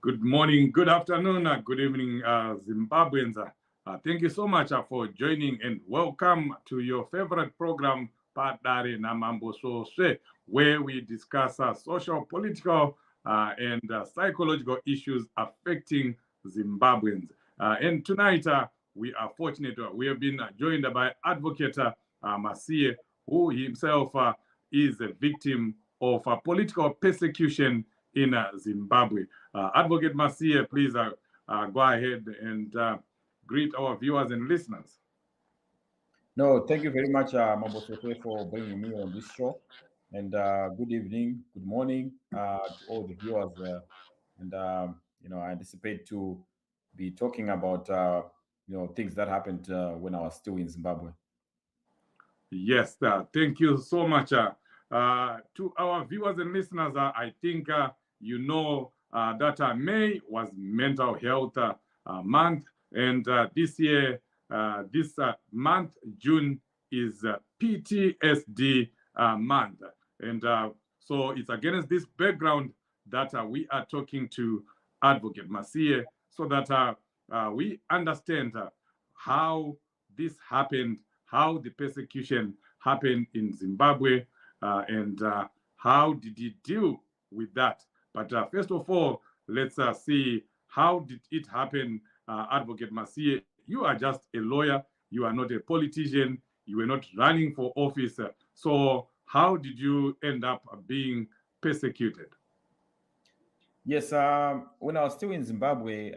Good morning, good afternoon, good evening, Zimbabweans. Thank you so much for joining and welcome to your favorite program, Padare Namambo Soswe, where we discuss social, political, and psychological issues affecting Zimbabweans. And tonight, we are fortunate. We have been joined by Advocate Masiye, who himself is a victim of political persecution in Zimbabwe. Advocate Masiye, please go ahead and greet our viewers and listeners. No, thank you very much, Mambo Sote, for bringing me on this show. And good evening, good morning to all the viewers. And I anticipate to be talking about things that happened when I was still in Zimbabwe. Yes, thank you so much. To our viewers and listeners, I think you know that May was Mental Health Month, and this year, this month, June, is PTSD month. And so it's against this background that we are talking to Advocate Masiye so that we understand how this happened, how the persecution happened in Zimbabwe, and how did he deal with that. But first of all, let's see how did it happen. Advocate Masiye, you are just a lawyer. You are not a politician. You were not running for office. So how did you end up being persecuted? Yes, when I was still in Zimbabwe,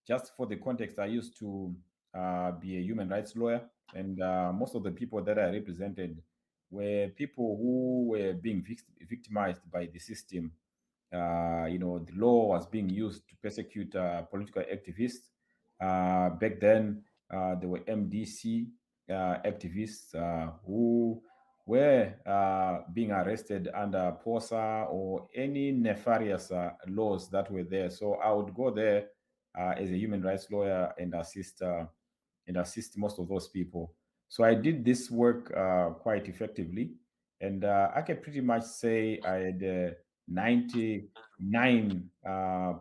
just for the context, I used to be a human rights lawyer, and most of the people that I represented were people who were being victimized by the system. The law was being used to persecute political activists. Back then, there were MDC activists who were being arrested under POSA or any nefarious laws that were there. So I would go there as a human rights lawyer and assist most of those people. So I did this work quite effectively, and I can pretty much say I had 99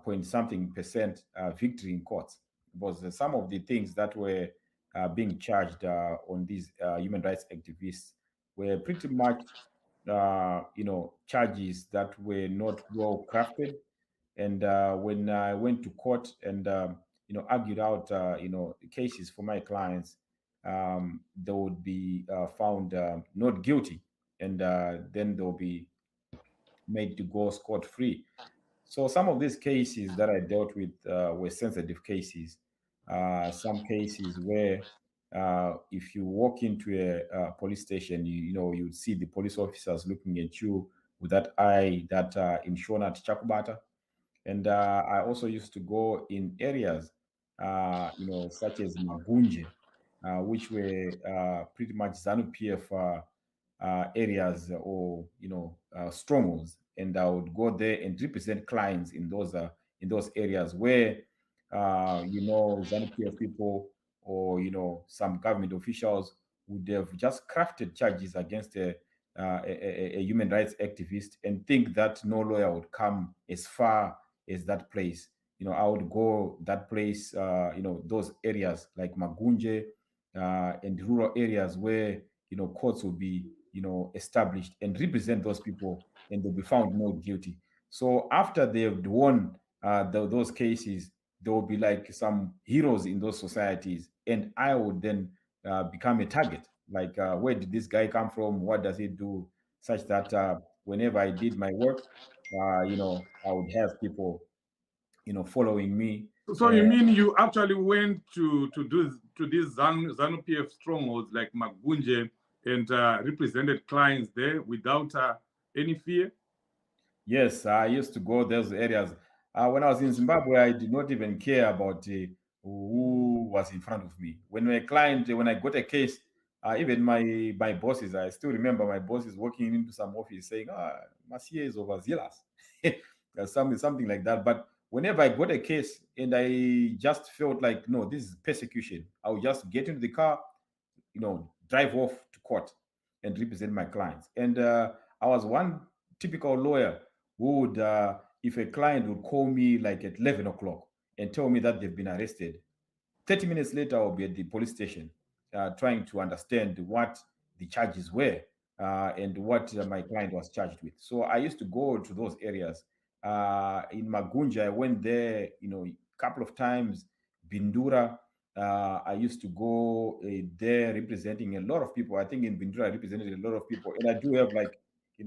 point something percent victory in court. Because some of the things that were being charged on these human rights activists were pretty much charges that were not well crafted. And when I went to court and argued out cases for my clients, they would be found not guilty, and then they'll be made to go scot free. So some of these cases that I dealt with were sensitive cases. Some cases where if you walk into a police station, you would see the police officers looking at you with that eye that in Shona Chakubata. And I also used to go in areas, such as Magunje, which were pretty much ZANU PF areas or strongholds, and I would go there and represent clients in those areas where ZANU PF people or some government officials would have just crafted charges against a human rights activist and think that no lawyer would come as far as that place. I would go that place, those areas like Magunje and rural areas where courts will be established and represent those people, and they'll be found not guilty. So after they've won those cases, there will be like some heroes in those societies, and I would then become a target. Like, where did this guy come from? What does he do? Such that whenever I did my work, I would have people, following me. So you mean you actually went to these ZANU PF strongholds like Magunje and represented clients there without any fear? Yes, I used to go those areas. When I was in Zimbabwe, I did not even care about who was in front of me. When I got a case, even my bosses, I still remember my bosses walking into some office saying, Masiye is overzealous, something like that. But whenever I got a case and I just felt like, no, this is persecution, I would just get into the car, drive off to court and represent my clients. And I was one typical lawyer who would if a client would call me like at 11 o'clock and tell me that they've been arrested, 30 minutes later, I'll be at the police station trying to understand what the charges were and what my client was charged with. So I used to go to those areas. In Magunja, I went there, a couple of times. Bindura, I used to go there representing a lot of people. I think in Bindura, I represented a lot of people. And I do have like,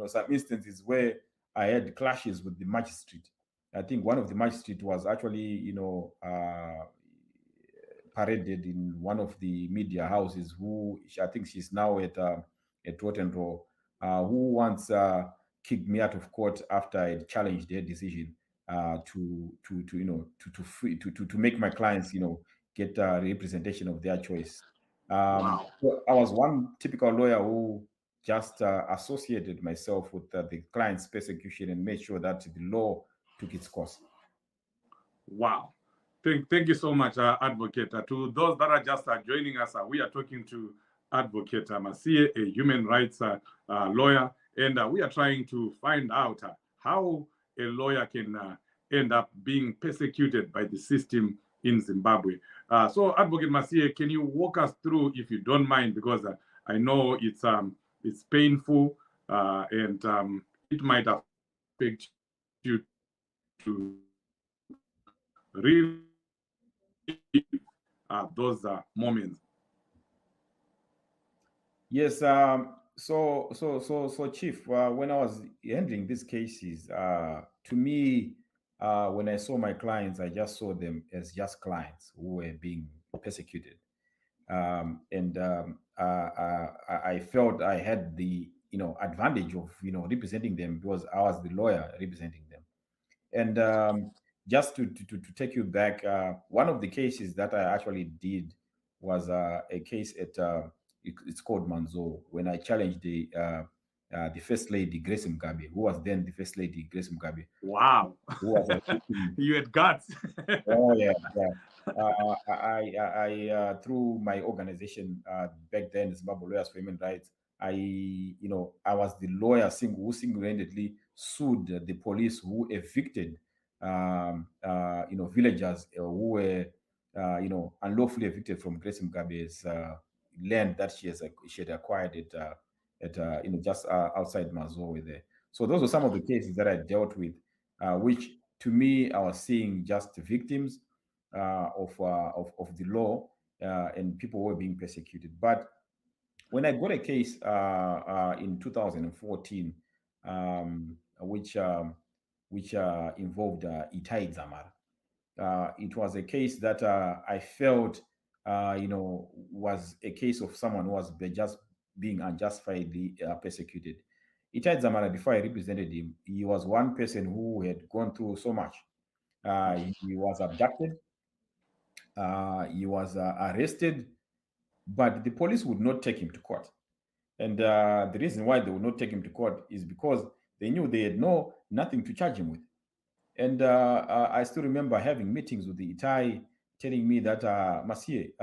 some instances where I had clashes with the magistrate. I think one of the magistrate was actually, paraded in one of the media houses. Who I think she's now at Rottenrow, who once kicked me out of court after I had challenged their decision to to make my clients get representation of their choice. Wow. So I was one typical lawyer who just associated myself with the client's persecution and made sure that the law took its course. Wow. Thank you so much, Advocate. To those that are just joining us, we are talking to Advocate Masiye, a human rights lawyer, and we are trying to find out how a lawyer can end up being persecuted by the system in Zimbabwe. So, Advocate Masiye, can you walk us through, if you don't mind, because I know it's painful and it might affect you to relive those moments. Yes. So, Chief, when I was handling these cases, to me, when I saw my clients, I just saw them as just clients who were being persecuted, and I felt I had the advantage of representing them because I was the lawyer representing them. And just to take you back, one of the cases that I actually did was a case at it's called Manzo, when I challenged the First Lady Grace Mugabe, who was then the First Lady Grace Mugabe, Wow. who was a victim. You had guts. Oh yeah, yeah. Through my organization back then, Zimbabwe Lawyers for Human Rights, I was the lawyer who single-handedly sued the police who evicted, villagers who were, unlawfully evicted from Grace Mugabe's land that she had acquired at just outside Mazowe there. So those were some of the cases that I dealt with, which to me, I was seeing just victims of the law, and people were being persecuted. But when I got a case in 2014, which involved Itai Dzamara, it was a case that I felt, was a case of someone who was just being unjustifiably persecuted. Itai Dzamara, before I represented him, he was one person who had gone through so much. He was abducted, he was arrested, but the police would not take him to court. And the reason why they would not take him to court is because they knew they had nothing to charge him with. And I still remember having meetings with the Itai telling me that, Masiye,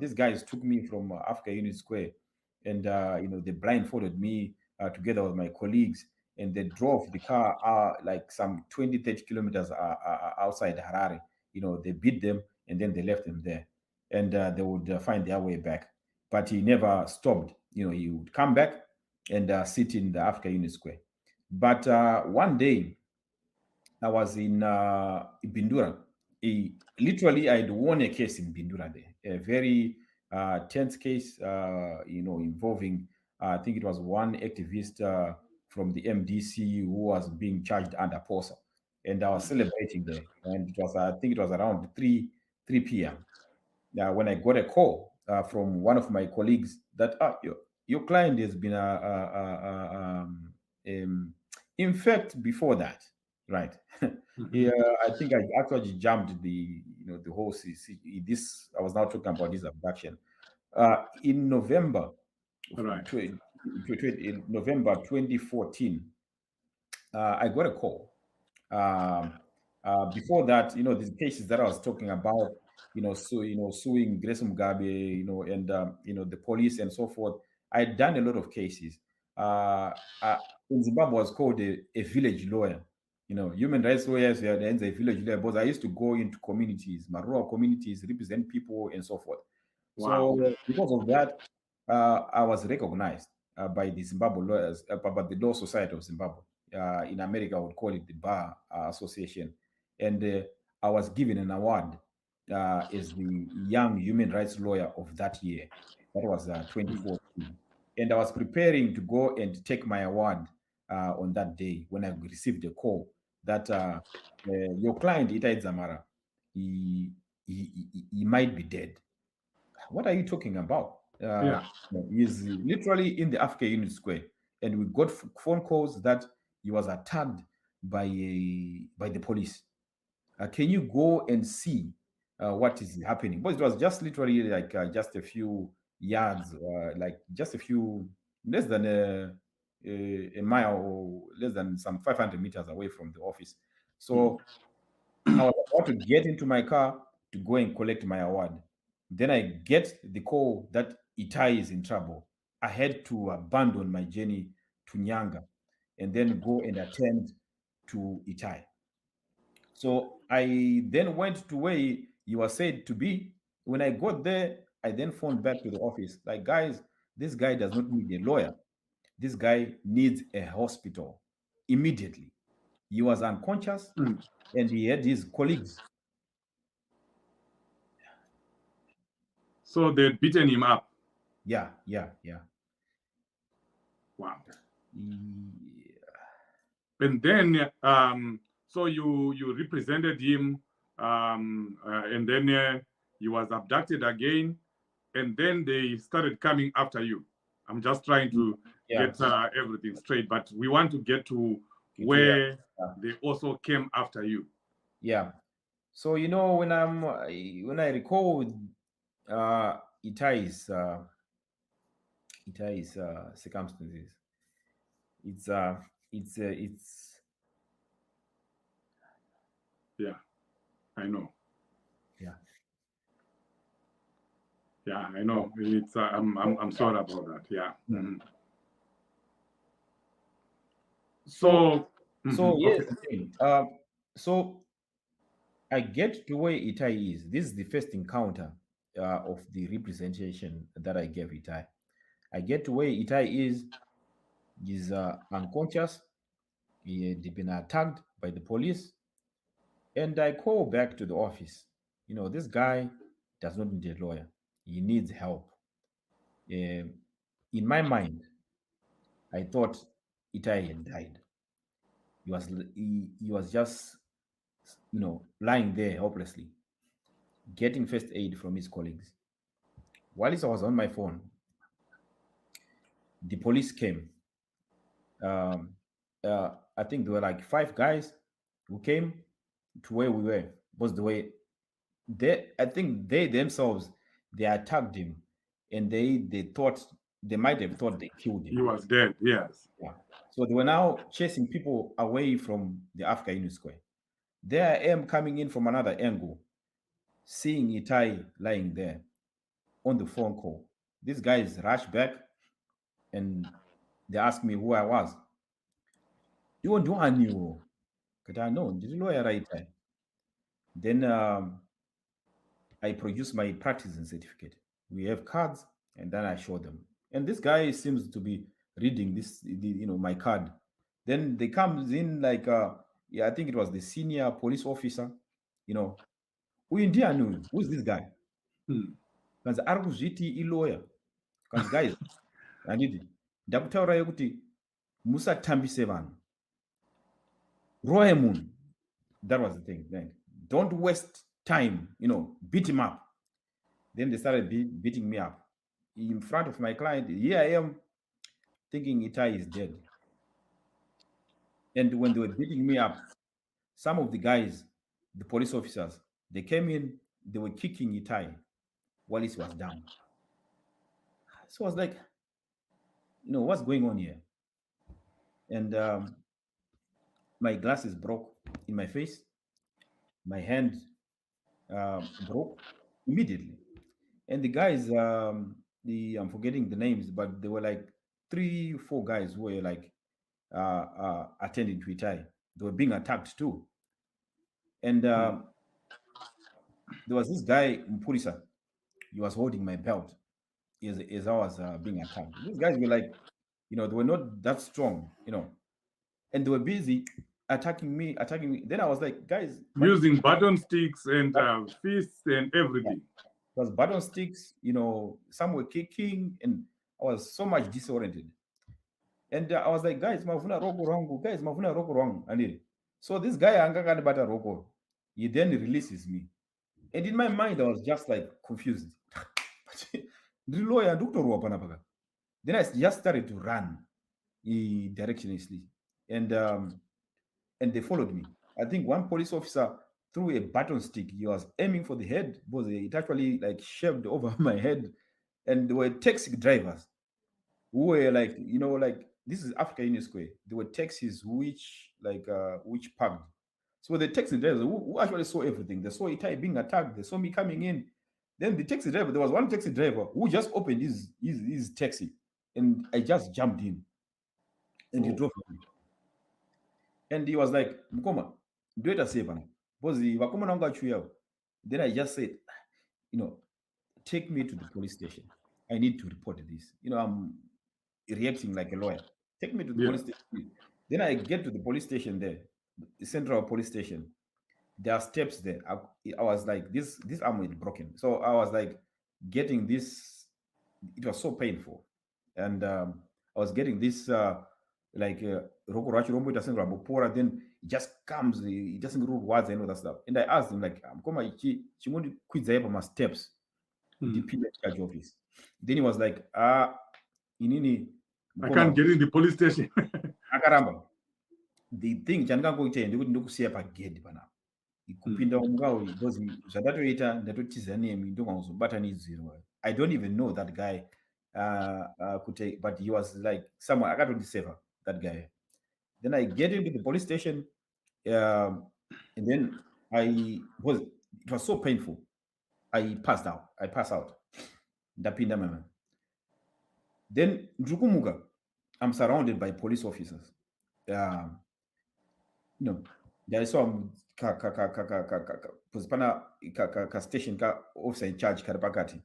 these guys took me from Africa Unit Square, and they blindfolded me together with my colleagues, and they drove the car like some 20, 30 kilometers outside Harare. They beat them and then they left them there, and they would find their way back. But he never stopped. He would come back and sit in the Africa Unit Square. But one day, I was in Bindura. Literally, I'd won a case in Bindura there, a very tense case, involving, I think it was one activist from the MDC who was being charged under POSA. And I was celebrating there. And it was, I think it was around 3 p.m. When I got a call from one of my colleagues that your client has been, in fact, before that, right? Yeah, I think I actually jumped the whole this. I was now talking about this abduction. In November, Right. in November 2014, I got a call. Before that, the cases that I was talking about, suing Grace Mugabe, and the police and so forth. I had done a lot of cases. Uh, in Zimbabwe, I was called a village lawyer. Human rights lawyers were the village labels. I used to go into communities, my rural communities, represent people and so forth. Wow. So because of that, I was recognized by the Zimbabwe lawyers, by the Law Society of Zimbabwe. In America, I would call it the Bar Association, and I was given an award as the young human rights lawyer of that year. That was Mm. 2014, and I was preparing to go and take my award on that day when I received a call that your client Itai Dzamara, he, he might be dead. What are you talking about? Yeah. He's literally in the Africa Unit Square, and we got phone calls that he was attacked by the police. Can you go and see what is happening? But it was just literally like just a few yards, like just a few less than a mile or less than some 500 meters away from the office. Mm. So I was about to get into my car to go and collect my award. Then I get the call that Itai is in trouble. I had to abandon my journey to Nyanga and then go and attend to Itai. So I then went to where he was said to be. When I got there, I then phoned back to the office. Like, guys, this guy does not need a lawyer. This guy needs a hospital immediately. He was unconscious Mm. and he had his colleagues. So they'd beaten him up. Yeah, yeah, yeah. Wow. Yeah. And then, so you represented him, and then he was abducted again, and then they started coming after you. I'm just trying to Yeah, get everything straight, but we want to get to to the where yeah. they also came after you. Yeah. So when I recall uh Itai's circumstances, it's it's Yeah, I know. yeah. Yeah, I know. It's I'm sorry about that. Yeah. Mm. Mhm. So So, here's okay. the thing. So I get to where Itai is. This is the first encounter of the representation that I gave Itai. I get to where Itai is. He's unconscious. He had been attacked by the police. And I call back to the office. This guy does not need a lawyer. He needs help. Um, in my mind, I thought Itai had died. He was just, lying there helplessly, getting first aid from his colleagues. While I was on my phone, the police came. Um, I think there were like five guys who came to where we were. Was the way I think they themselves they attacked him, and they thought they might have thought they killed He him. was dead. Yes. Yeah. So they were now chasing people away from the Africa Union Square. There I am coming in from another angle, seeing Itai lying there on the phone call. These guys rushed back and they asked me who I was. You do I knew. Because I know, did you know Itai? Then I produce my practicing certificate. We have cards, and then I show them. And this guy seems to be reading my card. Then they comes in like, yeah, I think it was the senior police officer. You know, who India knew? Who's this guy? Mm. Kanzi ari kuzviti lawyer. Kanzi guys, handiti ndakutaurai kuti musatambise vanhu. Roye munhu. That was the thing. Then don't waste time. Beat him up. Then they started beating me up in front of my client. Here I am thinking Itai is dead. And when they were beating me up, some of the guys, the police officers, they came in, they were kicking Itai while he was down. So I was like, what's going on here? And my glasses broke in my face. My hand broke immediately. And the guys, I'm forgetting the names, but they were like 3, 4 guys who were like attending to Itai. they were being attacked too. And mm. there was this guy Mpurisa. He was holding my belt as I was being attacked. These guys were like, they were not that strong, and they were busy attacking me. Then I was like, guys, what is Using button sticks and what? fists and Yeah. everything. It was button sticks, some were kicking, and I was so much disoriented. And I was like, guys, mavuna roko wrong, guys, mavuna roko wrong. And so this guy, Angakani Bata Roko, he then releases me. And in my mind, I was just like confused. The lawyer, Dr. Wapanapaka. Then I just started to run directionlessly. And they followed me. I think one police officer threw a button stick. He was aiming for the head, but it actually like shoved over my head. And there were taxi drivers who were like, like this is Africa Union Square. There were taxis which parked. So the taxi drivers who actually saw everything. They saw Itai being attacked. They saw me coming in. Then the taxi driver, there was one taxi driver who just opened his taxi, and I just jumped in, and he Oh, drove me. And he was like, Mkoma, do it a saver. Then I just said, you know, take me to the police station. I need to report this. I'm reacting like a lawyer. Take me to the yeah. police station. Then I get to the police station there, the central police station. There are steps there. I was like, this arm is broken. So I was like getting this. It was so painful, and I was getting this like roko rachi rombo itasenga rabopora. Then it just comes. It doesn't root words and all that stuff. And I asked him like, "Koma ichi chimundi kwidza my steps." Mm. DP charge office. Then he was like, inini I can't mkoma get in the police station. akaramba. The thing chandingangoita ndekuti ndokusiya pagedhi pana kupinda mungao because zvandatoita ndatotiza nemi ndokangozobatanidzirwa. I don't even know that guy but he was like someone akatondiseva that guy. Then I get into the police station, and then it was so painful. I passed out. Ndapinda mama. Then Njukumuga, I'm surrounded by police officers. There is some ka station ka officer in charge karipakati.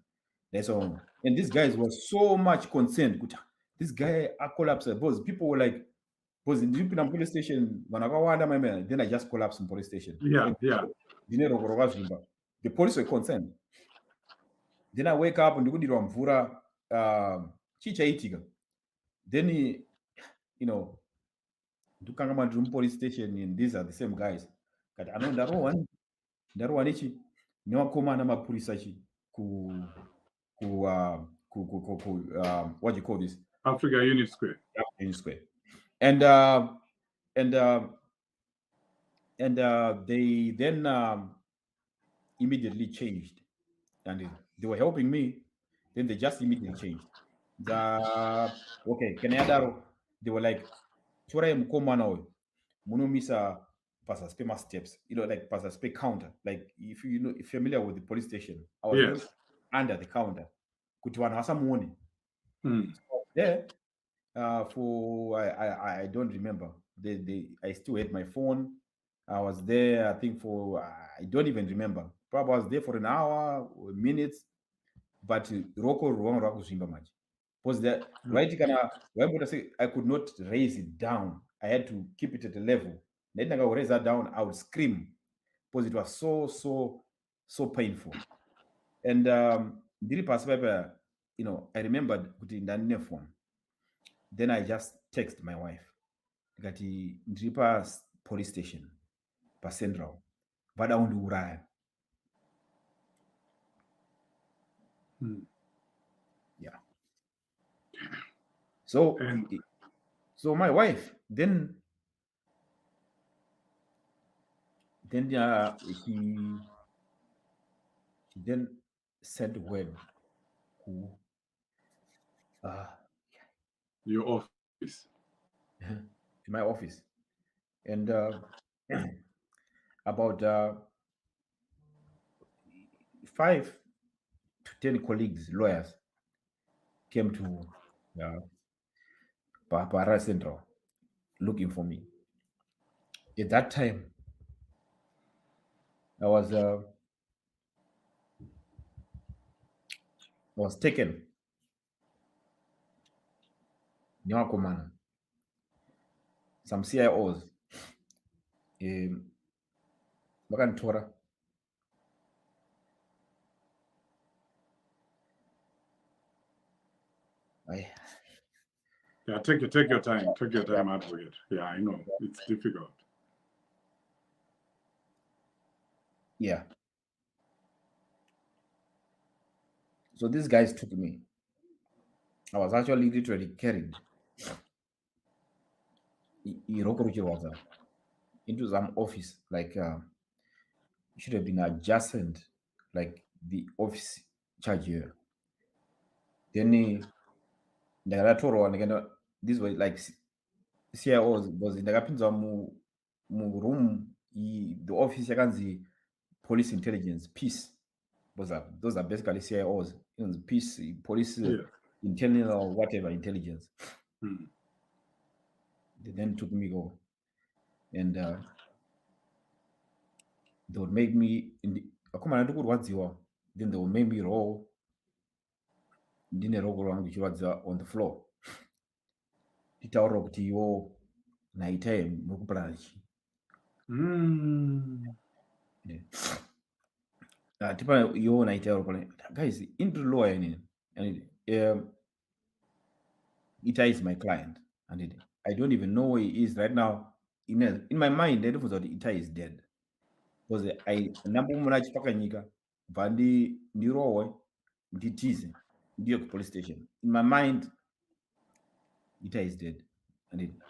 There's some, and these guys were so much concerned. This guy a collapse. Because people were like, because in the police station, when I go under my man, then I just collapsed in police station. Yeah, And yeah. the police were concerned. Then I wake up and ndikudirwa mvura chichaitika. Then ndikangama ndiri police station, and these are the same guys. Kati ano ndarohwa nechi newakomana mapurisa chi ku what do you call this? Africa Unit Square. Union Square. And they then immediately changed, and they were helping me. Then they just immediately changed. Okay, Kenyatta, they were like, "Chora mkomana oyo, munomisa pasaspe steps, like pasaspe counter. Like if if you're familiar with the police station, I was Yes. under the counter. Kuti vanhu vasamuone. Mm. So there, for I don't remember. I still had my phone. I was there, I think for I don't even remember. Probably I was there for an hour or minutes, but Roko wrong Rakuzimba much. Was that right? I could not raise it down. I had to keep it at a level. Then I would raise that down, I would scream because it was so painful. And I remembered putting that phone. Then I just text my wife. Ngati ndiri police station central vada undiuraya. Yeah. So my wife then she then sent word to your office. To my office, and about 5 to 10 colleagues, lawyers, came to Para Central looking for me. At that time, I was taken nyawakomana some CIOs vakanditora I, Yeah, take your time. Take your time, Advocate. Yeah, I know it's difficult. yeah. So these guys took me. I was actually literally carried Irokuruchiwaza into some office, like it should have been adjacent, like the office charge here. Then ndakadatorwa ndikaenda, these were like CIOs, because ndakapinzwa muroom, the office yakanzi police intelligence peace, those are basically CIOs, peace, police, Yeah. internal or whatever intelligence. Mm. They then took me go, and they would make me in the akomana ndokurwadziwa, then they would make me roll ndine roko rwangu ichirwadza on the floor, titaurira kuti iwo naitai murikupurana chii. Mm. Tipa iwo naitai roko, guys, into law inini, and Itai is my client, and I don't even know where he is right now. In my mind, I don't know that Itai is dead, because I ndambomuna achipakanyika bva ndirohwe nditize ndiye kupolice station. In my mind, Itai is dead, and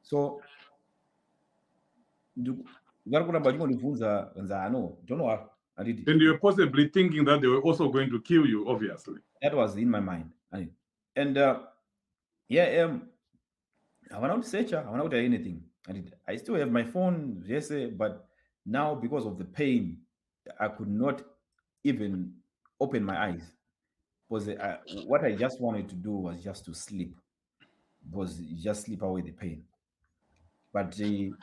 so vari kuramba chingondibvunza nzano, don't know what. And you're possibly thinking that they were also going to kill you, obviously. That was in my mind, and yeah, I went out to search her, I went out to anything. I still have my phone, yes, but now because of the pain, I could not even open my eyes, because what I just wanted to do was just to sleep, was just sleep away the pain. But these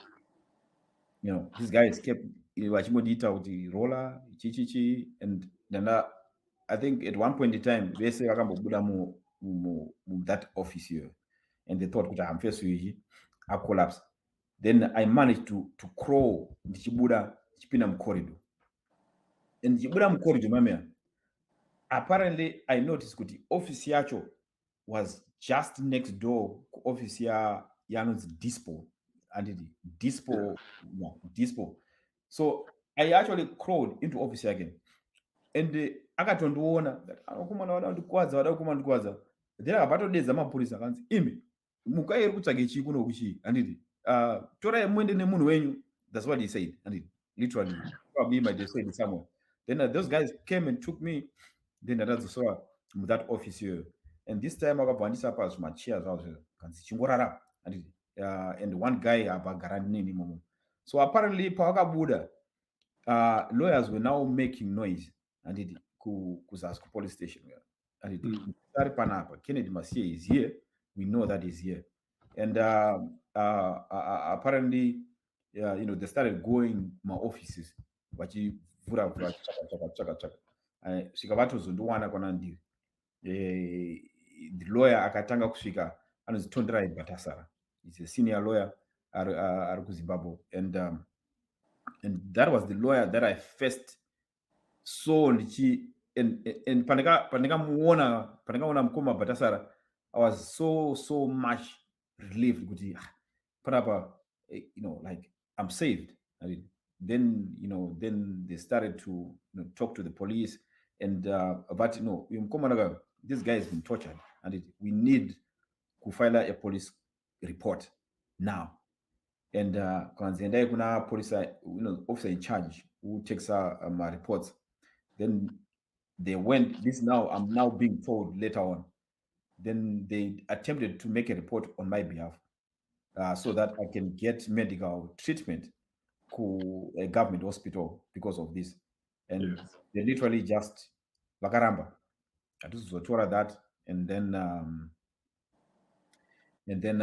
guys kept vachimodita kuti roller chichichi, and then I think at one point in time vese vakambobuda that office here, and they thought kuti hamfesuichi I collapse. Then I managed to crawl ndichibuda ndichipinda mucorridor, and ndichibuda mucorridor mamea, apparently I noticed kuti office yacho was just next door ku office yanonzi dispo, and dispo, dispo. So I actually crawled into office again, and akatondiona anokumana vada kundikwadza, then akabatodedza mapurisa akanzi, imi mukai iri kutsvage chii kuno kuchii, handiti torai muende nemunhu wenyu. That's what he said, and literally probably might have said it somewhere. Then those guys came and took me, then ndadzosora that office here, and this time akabva pa zvimachairs avo kanzi chingorara, and one guy abagara nini momo. So apparently pavakabuda, lawyers were now making noise, and kuzasi police station, and panapa Kennedy Masiye is here, we know that he's here, and apparently they started going my offices vachivhura tsvaka svika vatozondiwana kwana ndiri. The lawyer akatanga kusvika, anonzi Tonderai Batasara, he's a senior lawyer ari kuZimbabwe, and that was the lawyer that I first saw and pandakamuona mukoma Batasara, I was so much relieved kuti panapa, like I'm saved. Then they started to talk to the police, and but this guy has been tortured, and we need to file a police report now. And kanziendai kuna police, officer in charge who takes my reports. Then they went. I'm now being told later on. Then they attempted to make a report on my behalf, so that I can get medical treatment to a government hospital because of this. And Yes. they literally just vakaramba atizotora that, and then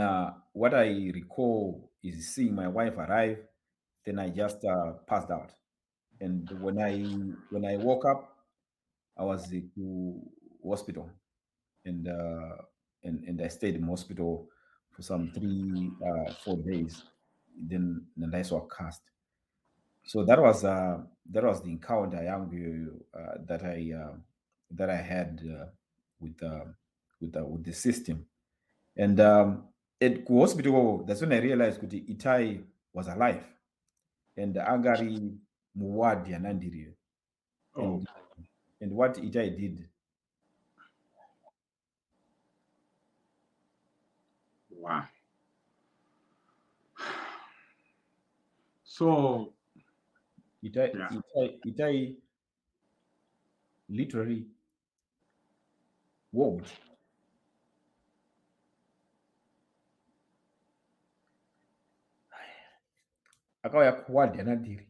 what I recall is seeing my wife arrive, Then I just passed out. And when I woke up, I was to hospital, and I stayed in hospital for some 3 4 days. Then I saw cast. So that was the encounter young that I had with the system. And at hospital, that's when I realized that Itai was alive, and Angari Muwadi Anandiri. Oh, And what Itai did, wow. So, Itai yeah. Itai Itai literally walked akawaya kuwadi Anandiri.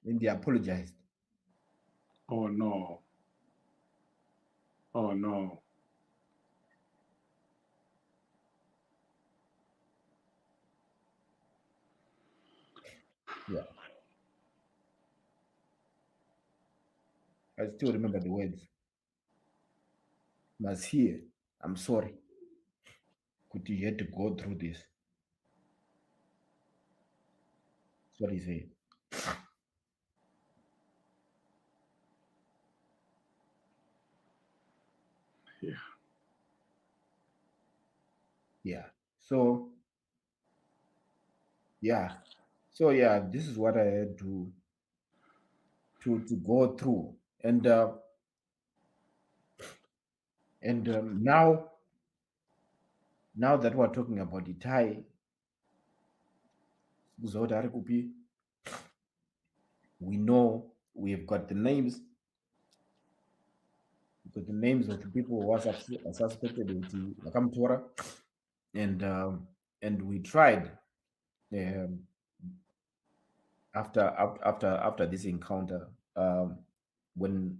And they apologized. Oh, no. Oh, no. Yeah, I still remember the words. Masiye, I'm sorry. Could you had to go through this? That's what he said. Yeah. Yeah. So yeah. So yeah, this is what I had to go through. And now that we're talking about the Thai, we know we've got the names, of the people who are suspected with the Nakamtora, and we tried, um, after this encounter. When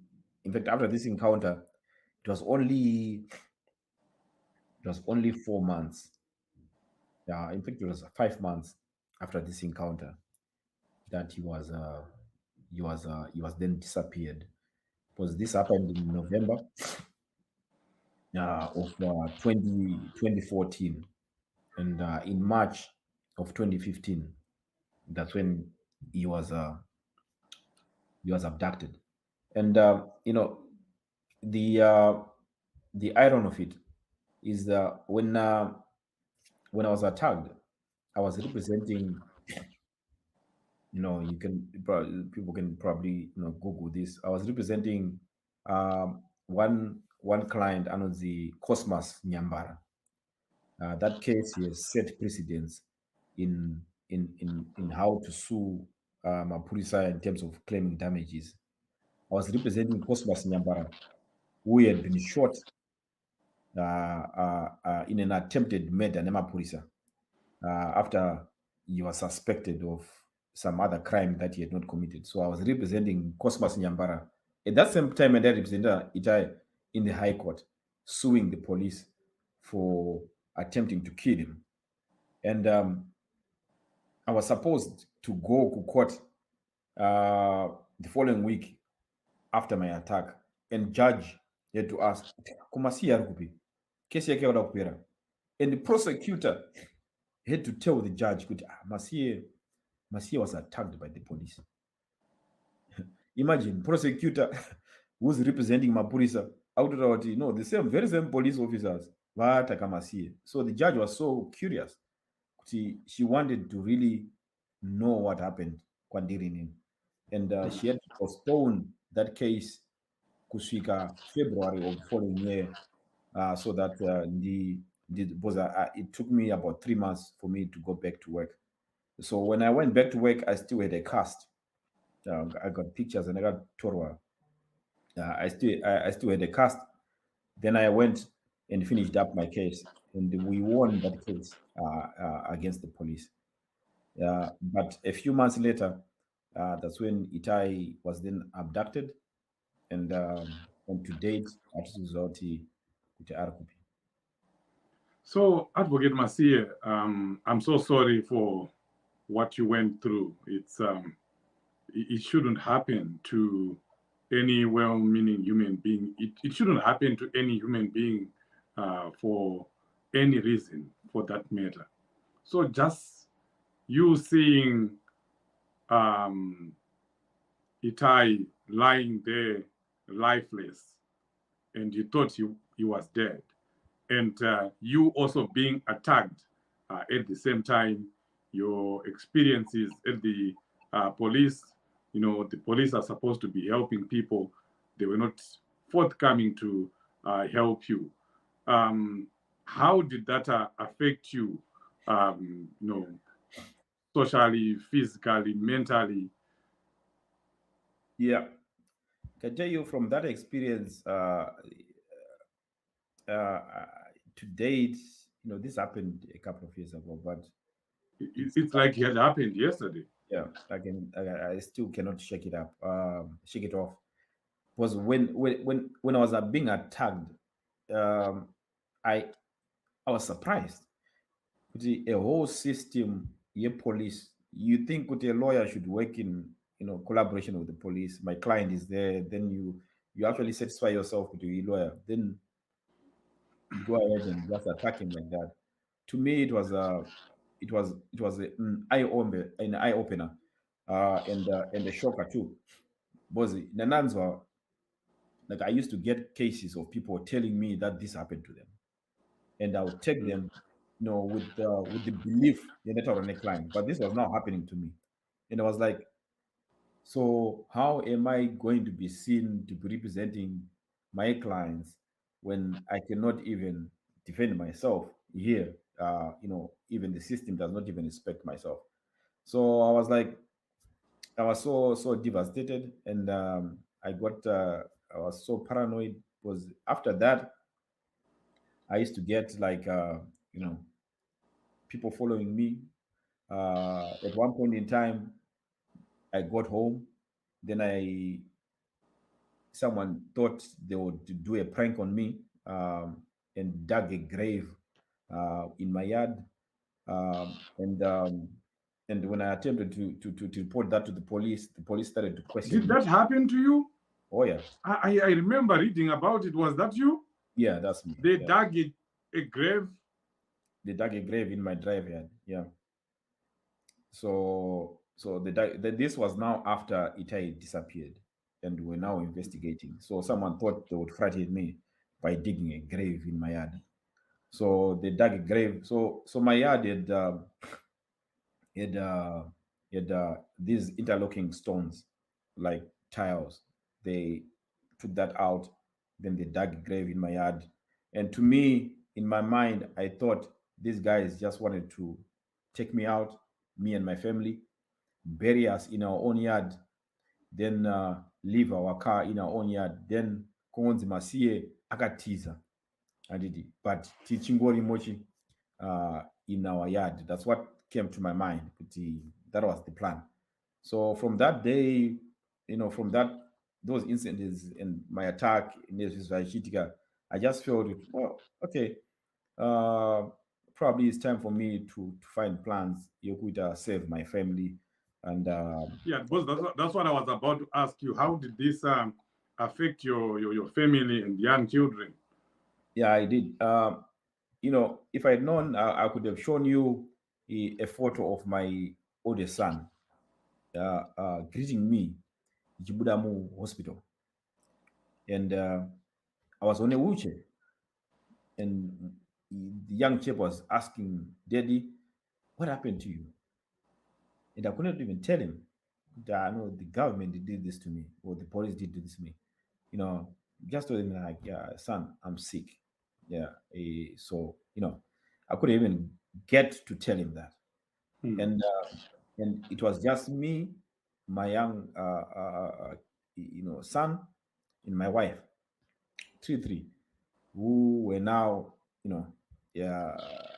In fact, after this encounter, it was only 4 months. In fact, it was 5 months after this encounter that he was then disappeared. Because this happened in November of 2014, and in March of 2015, that's when he was uh, he was abducted. And the uh, the iron of it is that when I was attacked, I was representing. People can probably Google this. I was representing one client, under the Cosmas Nyambara. That case has set precedents in how to sue Mapurisa in terms of claiming damages. I was representing Cosmas Nyambara, who had been shot in an attempted murder in Mapurisa, after he was suspected of some other crime that he had not committed. So I was representing Cosmas Nyambara. At that same time, and I represented Itai in the High Court, suing the police for attempting to kill him. And I was supposed to go to court the following week after my attack, and judge had to ask, "Kumasi yarukupi, kesi yake wala kupera." And the prosecutor had to tell the judge, Masiye was attacked by the police. Imagine, prosecutor who's representing Mapurisa out of the very same police officers. Vaataka Masiye. So the judge was so curious. She wanted to really know what happened Kwandirini. And she had to postpone that case kusvika February of the following year, so that because it took me about 3 months for me to go back to work. So when I went back to work, I still had a cast. I got pictures and I got Torwa. I still had a cast. Then I went and finished up my case, and we won that case against the police. But a few months later, that's when Itai was then abducted, and and to date hatisi kuti ari kupi. So, Advocate Masiye, I'm so sorry for what you went through. It shouldn't happen to any well-meaning human being. It shouldn't happen to any human being for any reason, for that matter. So just you seeing um, Itai lying there, lifeless, and you thought he was dead, and you also being attacked at the same time, your experiences at the police, the police are supposed to be helping people. They were not forthcoming to help you. Um, how did that affect you, socially, physically, mentally? Yeah, can tell you from that experience, uh, to date, this happened a couple of years ago, but it's It's like it had happened yesterday. yeah, I still cannot shake it off. Was when I was being attacked, um, I I was surprised. Kuti a whole system, yeah, police. You think that a lawyer should work in collaboration with the police. My client is there, then you actually satisfy yourself with your lawyer. Then you go ahead and just attack him like that. To me, an eye opener, and a shocker too. Bozi Nananzwa, like I used to get cases of people telling me that this happened to them, and I would take them, with the belief they're not on a client, but this was not happening to me, and I was like, so how am I going to be seen to be representing my clients when I cannot even defend myself here? Even the system does not even respect myself. So I was like, I was so devastated, and I was so paranoid. Was after that, I used to get like people following me. At one point in time, I got home, then I someone thought they would do a prank on me, and dug a grave in my yard, and when I attempted to report that to the police started to question Did me. that happen to you? Oh yeah, I remember reading about it. Was that you? yeah, that's me. They Yeah, dug a grave. they dug a grave in my drive yard. Yeah. So this was now after Itai disappeared, and we're now investigating. So someone thought they would frighten me by digging a grave in my yard. So they dug a grave. So my yard had uh, these interlocking stones, like tiles. They took that out. Then they dug a grave in my yard. And to me, in my mind, I thought these guys just wanted to take me out, me and my family, bury us in our own yard, then leave our car in our own yard. Then Konzi Masiye akatiza adidi, but tichingori mochi in our yard. That's what came to my mind. That was the plan. So from that day, from those incidents and my attack in this Shitika, I just felt, well, okay, uh, probably it's time for me to find plans you could save my family. And Yeah, because that's what I was about to ask you. How did this affect your family and young children? yeah, I did. If I had known, I could have shown you a photo of my oldest son greeting me in Jibudamu Hospital. And I was on a wheelchair. And the young chap was asking, Daddy, what happened to you? And I couldn't even tell him that I know the government did this to me, or the police did this to me. You know, just told him like, yeah, son, I'm sick. Yeah. So I couldn't even get to tell him that. Hmm. And it was just me, my young son, and my wife, three, who were now, yeah,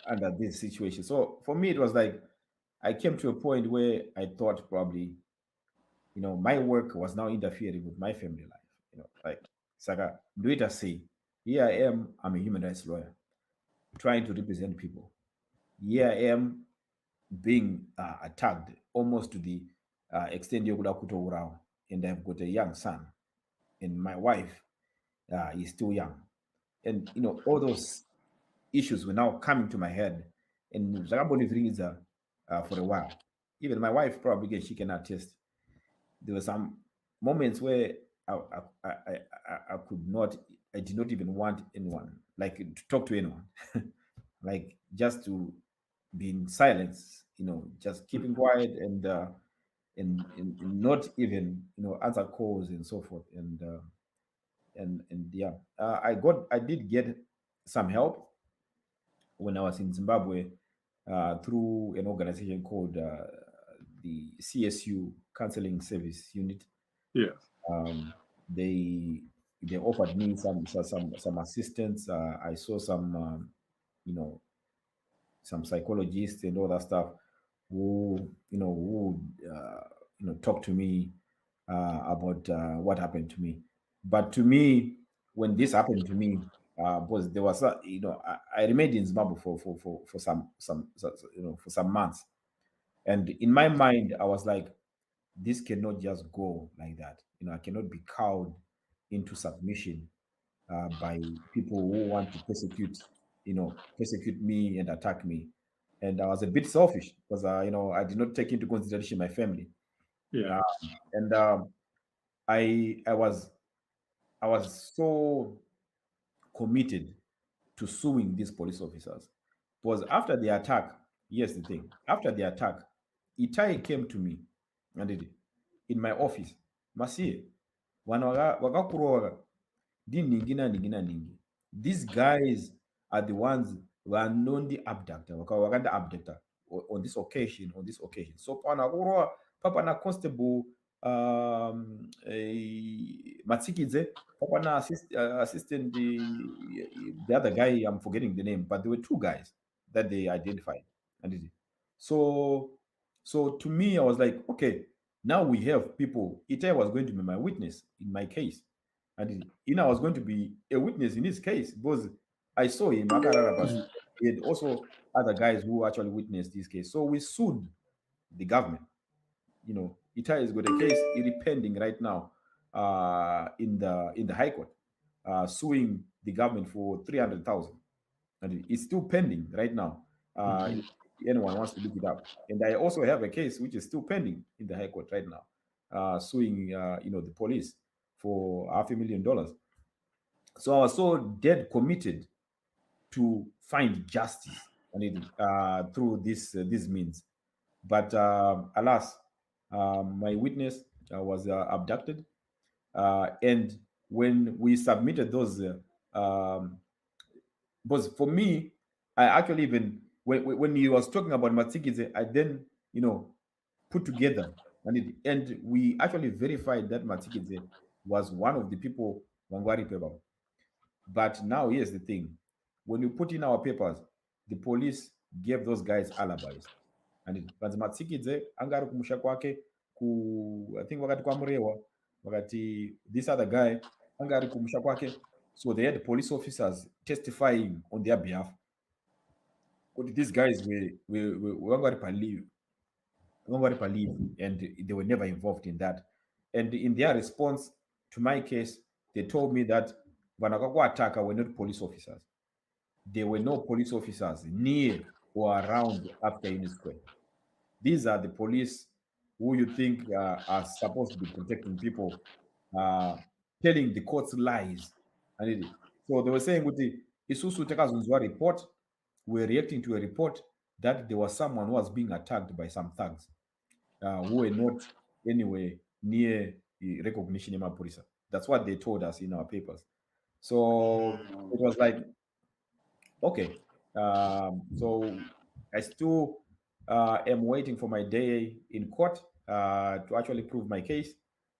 under this situation. So for me, it was like I came to a point where I thought probably, my work was now interfering with my family life. Like Saka, do it as say, here I am, I'm a human rights lawyer trying to represent people. Here I am being attacked almost to the extent yokuda kutourao, and I've got a young son, and my wife is still young, and all those issues were now coming to my head, and zvakambonivhiringidza for a while. Even my wife probably she can attest. There were some moments where I could not, I did not even want anyone, like to talk to anyone, like just to be in silence, just keeping quiet and not even answer calls and so forth. And yeah, I did get some help when I was in Zimbabwe through an organization called the CSU Counseling Service Unit. Yes. Um, they they offered me some assistance. I saw some you know some psychologists and all that stuff who would talk to me about what happened to me. But to me, when this happened to me, was there was I remained in Zimbabwe for for some months, and in my mind I was like, this cannot just go like that. I cannot be cowed into submission by people who want to persecute me and attack me. And I was a bit selfish because I did not take into consideration my family. Yeah. And I was so committed to suing these police officers because after the attack, here's the thing: after the attack, Itai came to me and in my office, Masiye, wakakurowa ndiningi naningi naningi. These guys are the ones vanondi abductor vakandi abductor on this occasion, so pana papana constable Matsikidze, papana assistant, the other guy, I'm forgetting the name, but there were two guys that they identified. And so so to me I was like, okay, now we have people. Itai was going to be my witness in my case, and I was going to be a witness in his case because I saw him Akararabas. He had also other guys who actually witnessed this case. So we sued the government. Itai has got a case pending right now in the High Court, suing the government for 300,000, and it's still pending right now. If anyone wants to look it up, and I also have a case which is still pending in the High Court right now, suing the police for $500,000. So I was so dead committed to find justice, through this means. But alas, my witness was abducted, and when we submitted those, because for me, I actually even when he was talking about Matsikidze, I then put together, and we actually verified that Matsikidze was one of the people Wangwari paper. But now here's the thing: when we put in our papers, the police gave those guys alibis, and vanzi Matsikidze anga ari kumusha kwake I think wakati kwamurewa wakati this other guy anga ari kumusha kwake, so they had police officers testifying on their behalf. But these guys were leave, and they were never involved in that. And in their response to my case, they told me that Vanakakwa attacker were not police officers. There were no police officers near or around after Unit Square. These are the police who you think are supposed to be protecting people, telling the courts lies. So they were saying with the Isusu Tekazunzwa report, we're reacting to a report that there was someone who was being attacked by some thugs who were not anywhere near the recognition of Maporisa. That's what they told us in our papers. So it was like, okay, so I still am waiting for my day in court to actually prove my case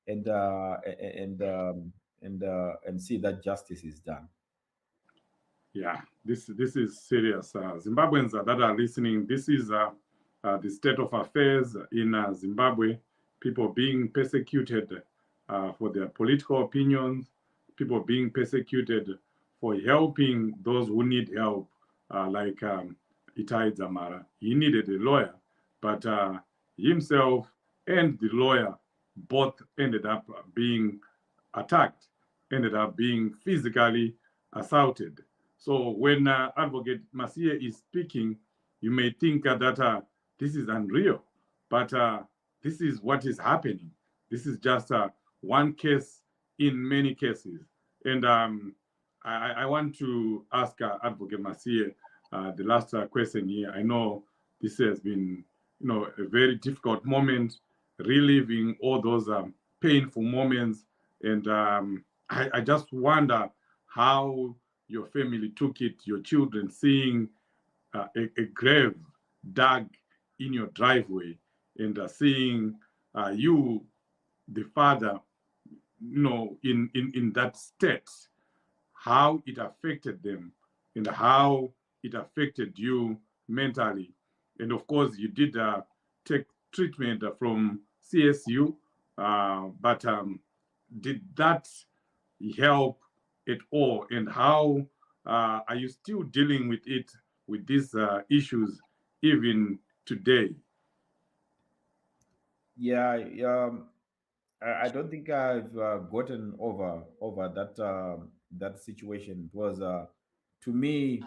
and see that justice is done. Yeah, this is serious. Zimbabweans that are listening, this is the state of affairs in Zimbabwe. People being persecuted for their political opinions, people being persecuted for helping those who need help, like Itai Dzamara. He needed a lawyer, but himself and the lawyer both ended up being attacked, ended up being physically assaulted. So when Advocate Masiye is speaking, you may think that this is unreal, but this is what is happening. This is just one case in many cases. And I want to ask Advocate Masiye the last question here. I know this has been, a very difficult moment, reliving all those painful moments, and I just wonder how your family took it. Your children seeing a grave dug in your driveway, and seeing you, the father, in that state, how it affected them and how it affected you mentally. And of course, you did take treatment from CSU, but did that help at all? And how are you still dealing with it, with these issues, even today? Yeah, I don't think I've gotten over that situation. It was to me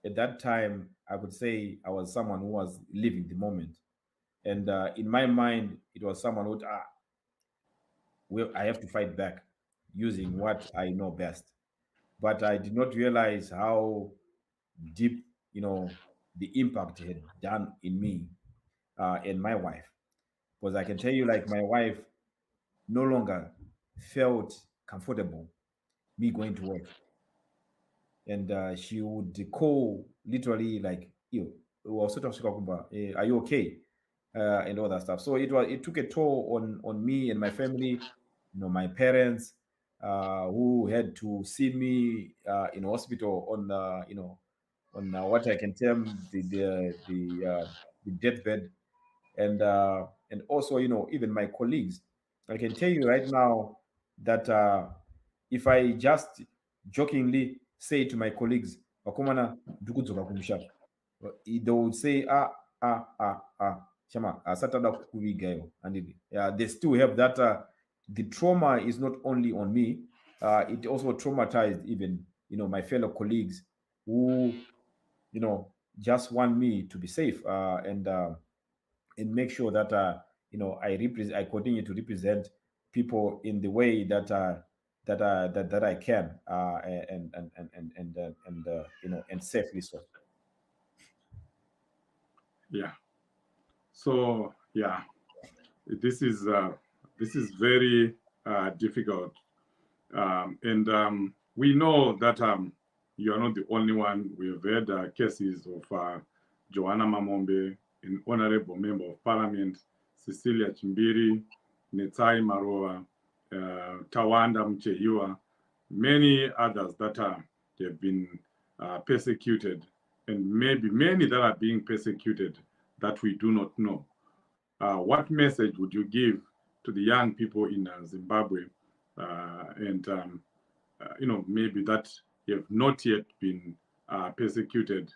at that time, I would say I was someone who was living the moment, and in my mind, it was someone who well, I have to fight back using what I know best. But I did not realize how deep, the impact had done in me and my wife. Because I can tell you, like my wife no longer felt comfortable me going to work, and she would call literally like, "You, are you okay?" And all that stuff. So it took a toll on me and my family, my parents, who had to see me in hospital on on what I can term the deathbed, and also even my colleagues. I can tell you right now that if I just jokingly say to my colleagues, "Wakomana ndikudzoka kumusha," they would say, Shama, Satada kukuvigayo. And they still have that. The trauma is not only on me, it also traumatized even, my fellow colleagues who, just want me to be safe, and make sure that, I continue to represent people in the way that I can, and safely so. Yeah. So yeah, this is uh, this is very difficult. And we know that you are not the only one. We have had cases of Joanna Mamombe, an honorable member of parliament, Cecilia Chimbiri, Netai Maroa, Tawanda Mchehiwa, many others that have been persecuted, and maybe many that are being persecuted that we do not know. What message would you give to the young people in Zimbabwe, and maybe that have not yet been persecuted,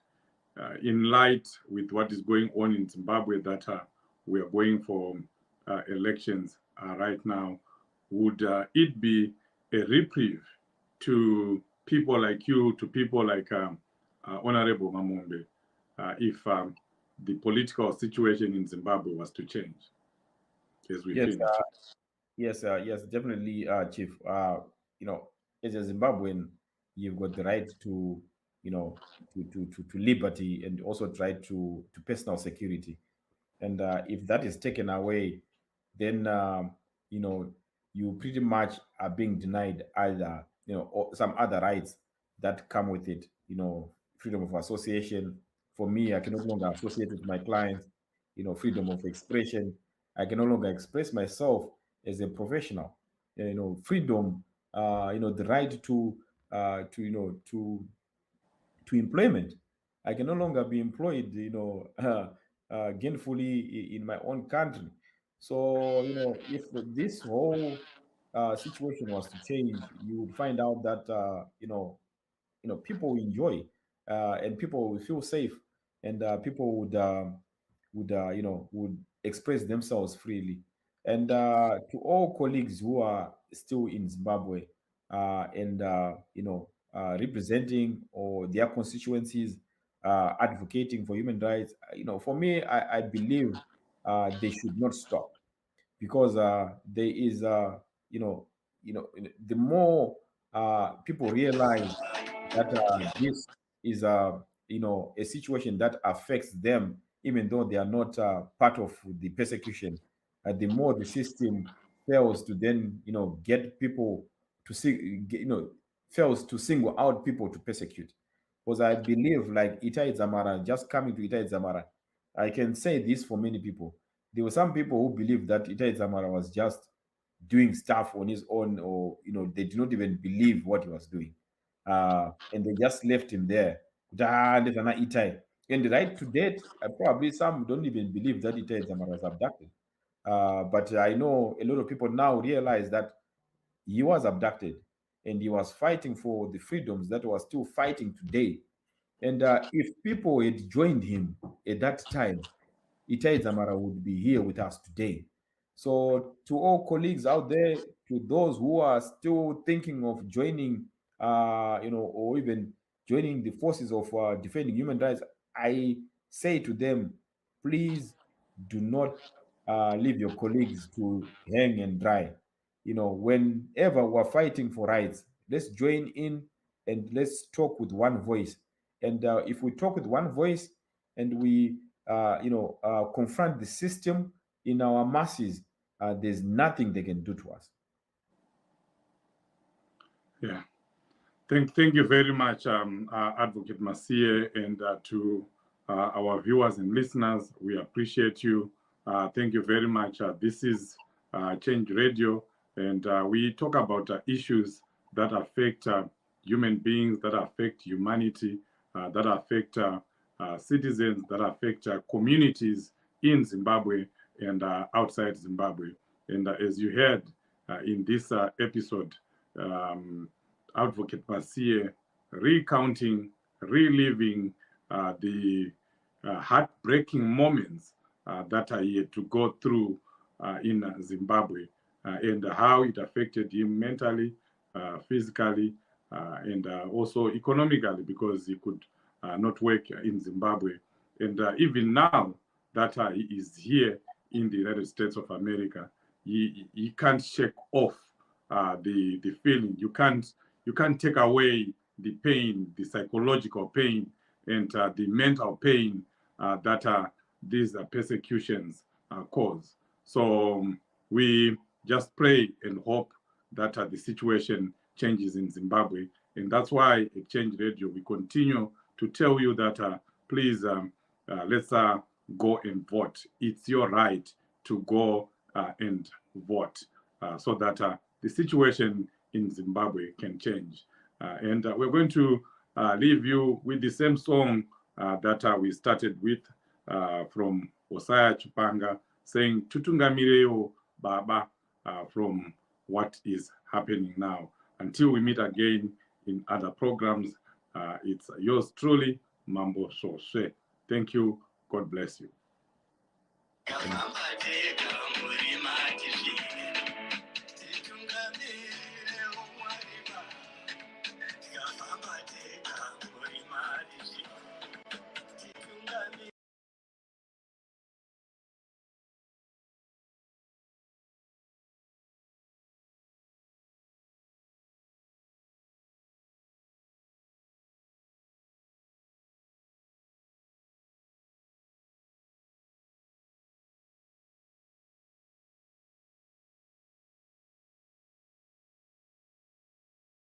in light with what is going on in Zimbabwe, that we are going for elections right now? Would it be a reprieve to people like you, to people like Honorable Mamombe, if the political situation in Zimbabwe was to change as we Yes, finish? yes, definitely, Chief. You know, as a Zimbabwean, you've got the right to, to liberty, and also try to personal security. And if that is taken away, then you know you pretty much are being denied either, or some other rights that come with it. Freedom of association. For me, I can no longer associate with my clients. Freedom of expression. I can no longer express myself as a professional. Freedom. The right to employment. I can no longer be employed, gainfully in my own country. So, if this whole situation was to change, you would find out that people enjoy, and people will feel safe, and people would express themselves freely. And to all colleagues who are still in Zimbabwe, and representing or their constituencies, advocating for human rights, for me, I believe they should not stop, because there is the more people realize that this is a situation that affects them, even though they are not part of the persecution. The more the system fails to then get people to see, fails to single out people to persecute. Because I believe, like Itai Dzamara, just coming to Itai Dzamara, I can say this for many people. There were some people who believed that Itai Dzamara was just doing stuff on his own, or they did not even believe what he was doing, and they just left him there. There's an Itai. And right to date, probably some don't even believe that Itai Dzamara was abducted. But I know a lot of people now realize that he was abducted, and he was fighting for the freedoms that was still fighting today. And if people had joined him at that time, Itai Zamara would be here with us today. So, to all colleagues out there, to those who are still thinking of joining, or even joining the forces of defending human rights, I say to them, please do not leave your colleagues to hang and dry. Whenever we're fighting for rights, let's join in and let's talk with one voice. And if we talk with one voice, and we confront the system in our masses, there's nothing they can do to us. Yeah. Thank you very much, Advocate Masiye, and to our viewers and listeners. We appreciate you. Thank you very much. This is Change Radio, and we talk about issues that affect human beings, that affect humanity, that affect citizens, that affect communities in Zimbabwe and outside Zimbabwe. And as you heard in this episode, Advocate Masiye recounting, reliving the heartbreaking moments that he had to go through in Zimbabwe, and how it affected him mentally, physically, and also economically, because he could not work in Zimbabwe. And even now that he is here in the United States of America, he can't shake off the feeling. You can't take away the pain, the psychological pain, and the mental pain that these persecutions cause. So we just pray and hope that the situation changes in Zimbabwe. And that's why at Change Radio, we continue to tell you that please, let's go and vote. It's your right to go and vote, so that the situation in Zimbabwe can change. And we're going to leave you with the same song that we started with, from Osaya Chipanga, saying Tutungamireo Baba, from what is happening now. Until we meet again in other programs, it's yours truly, Mambo Soswe. Thank you. God bless you.